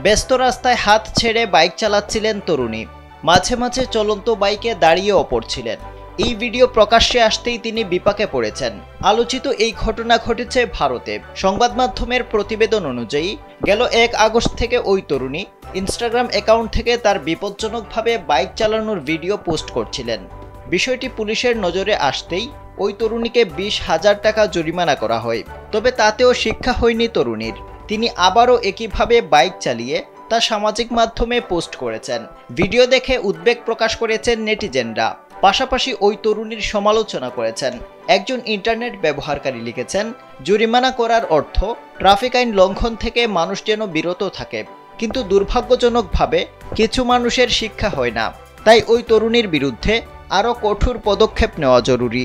ব্যস্ত রাস্তায় হাত ছেড়ে বাইক চালাচ্ছিলেন তরুণী। মাঝে মাঝে চলন্ত বাইকে দাঁড়িয়েও পড়ছিলেন। এই ভিডিও প্রকাশ্যে আসতেই তিনি বিপাকে পড়েছেন। আলোচিত এই ঘটনা ঘটেছে ভারতে। সংবাদ মাধ্যমের প্রতিবেদন অনুযায়ী গেল 1 আগস্ট থেকে ওই তরুণী ইনস্টাগ্রাম অ্যাকাউন্ট থেকে তার বিপজ্জনকভাবে বাইক চালানোর ভিডিও পোস্ট করছিলেন। বিষয়টি পুলিশের নজরে আসতেই ওই তরুণীকে 20,000 টাকা জরিমানা করা হয়। তবে তাতেও শিক্ষা হয়নি তরুণীর। তিনি আবারও একইভাবে বাইক চালিয়ে তা সামাজিক মাধ্যমে পোস্ট করেছেন। ভিডিও দেখে উদ্বেগ প্রকাশ করেছেন নেটিজেনরা। পাশাপাশি ওই তরুণীর সমালোচনা করেছেন। একজন ইন্টারনেট ব্যবহারকারী লিখেছেন, জরিমানা করার অর্থ ট্রাফিক আইন লঙ্ঘন থেকে মানুষ যেন বিরত থাকে, কিন্তু দুর্ভাগ্যজনকভাবে কিছু মানুষের শিক্ষা হয় না। তাই ওই তরুণীর বিরুদ্ধে আরও কঠোর পদক্ষেপ নেওয়া জরুরি।